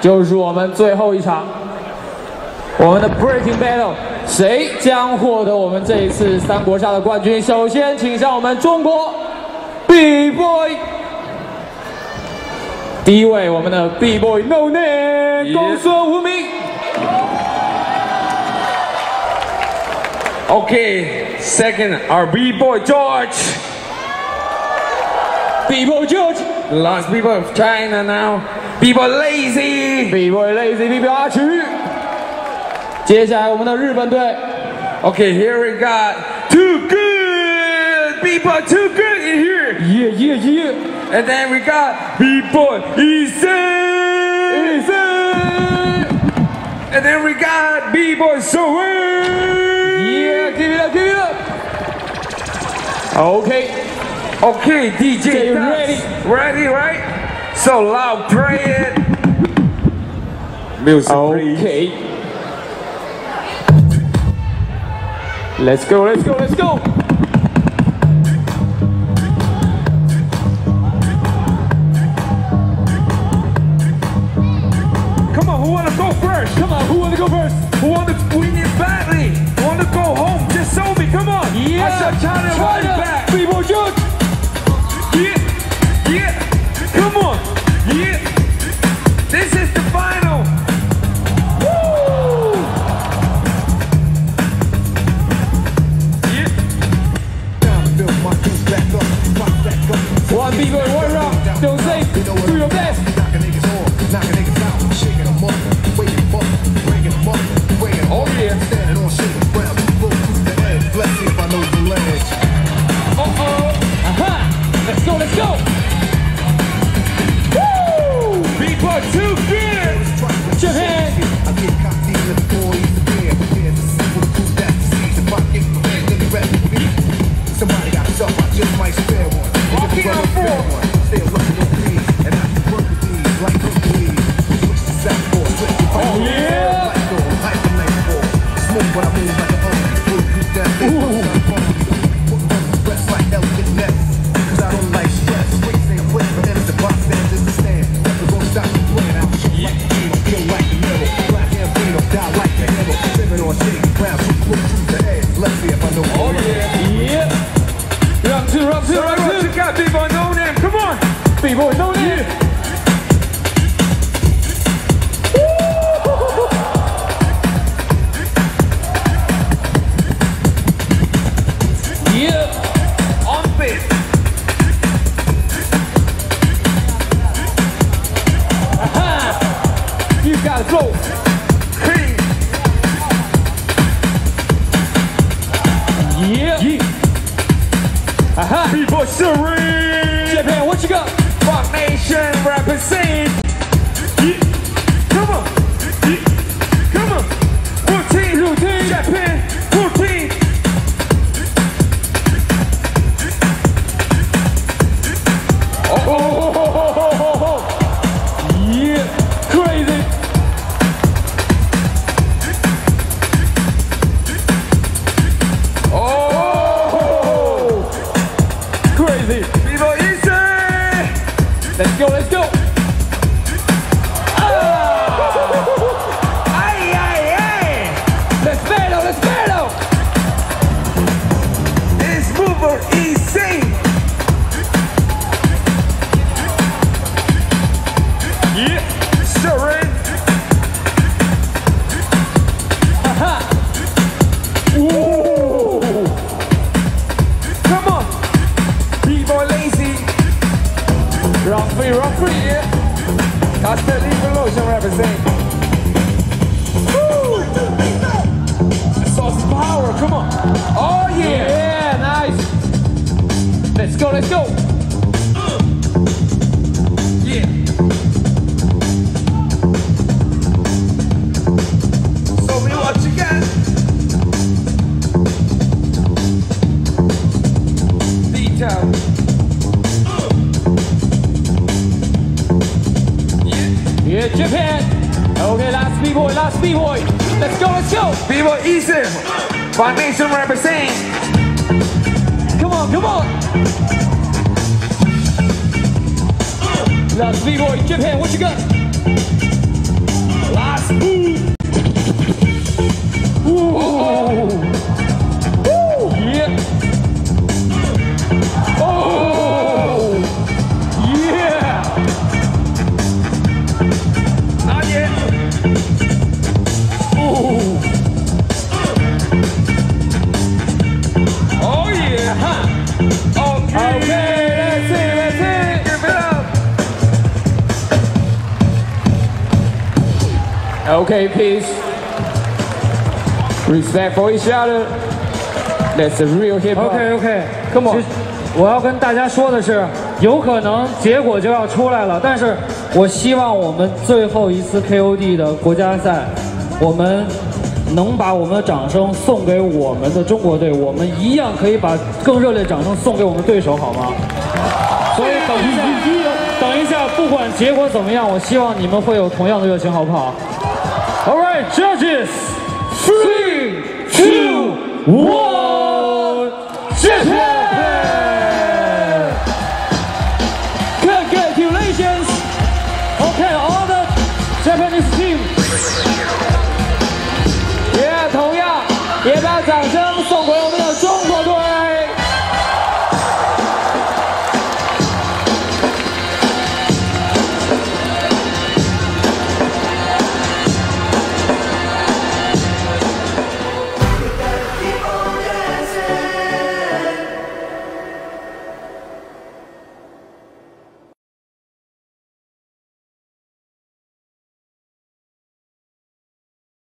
就是我们最后一场，我们的 Breaking Battle， 谁将获得我们这一次三国杀的冠军？首先，请上我们中国 B-Boy， 第一位我们的 B-Boy No Name 公孙无名。Okay, second our B-Boy George. B-Boy George. Last B-Boy of China now. B-Boy Lazy. B-Boy Lazy. B-Boy 阿曲。接下来我们的日本队。Okay, here we got Too Good. B-Boy Too Good in here. Yeah, yeah, yeah. And then we got B-Boy Easy. And then we got B-Boy Soe. Yeah, give it up, give it up. Okay. Okay, DJ, you ready? Ready, right? So loud, play it. Music, okay. Please. Let's go, let's go, let's go. Come on, who wanna go first? Come on, who wanna go first? Who wanna win it badly? Who wanna go home? Just show me, come on. Yeah. I shall China right back. B-Boy George. Yeah, yeah, come on. Yeah, this is the final. Woo! Yeah. One B-Boy, one round. Don't say, do your best. Oh yeah. Uh-oh. Aha. Let's go, let's go. Woo! B-Boy Too Good. Japan. Somebody got stuff, I just might spare one. Walking on four. Stay lucky on me, and I can work with these like Hercules. Switch to Southpaw, switch to Oh yeah. hype the night for. Smoke when I move like a pull group that thing. Put on the rest like Elliot Ness. Cause I don't like stress. Wait, say I'm waiting for them to box stands in the stand. Never gonna stop me playing out. Show like the game, feel like the middle. Black and green, die like the hero. Living on shaky ground, look through the head. Let's see if I know. Oh yeah. Yeah. Round two, round two, So round what two. you got, B-Boy No Name? Come on. B-Boy No Name. Yeah. On beat. Aha. You gotta flow. Clean. Yeah. Aha. B-Boy Serene. Japan, what you got? Rock Nation represent. Yeah. Come on. Yeah. Come on. Routine. Routine. Japan. Routine. Oh. Yeah. Crazy. Oh. Crazy. B-Boy Easy. Let's go, let's go. Ay, ay, ay. Let's battle, let's battle. It's Mover Easy. Yeah. Serene. Aha. Ooh. Come on. B-Boy Lazy. Round three, round three. Yeah. That's the Evolution represent. Woo. Sauce power. Come on. Oh yeah. Yeah, nice. Let's go, let's go. Yeah. Show me what you got. Detail. Yeah, Japan. Okay, last B-Boy, last B-Boy. Let's go, let's go. B-Boy Easy. Rock Nation represent. Come on, come on. Last B-Boy, Japan, what you got? Okay, peace. Respect for each other. That's a real hip hop. OK， 其实我要跟大家说的是，有可能结果就要出来了，但是我希望我们最后一次 KOD 的国家赛，我们能把我们的掌声送给我们的中国队，我们一样可以把更热烈的掌声送给我们对手，好吗？所以等一下，不管结果怎么样，我希望你们会有同样的热情，好不好 ？All right, judges, 3, 2, 1, Japan! Congratulations! Okay, all the Japanese team. 也同样也把掌声送给我们的中国。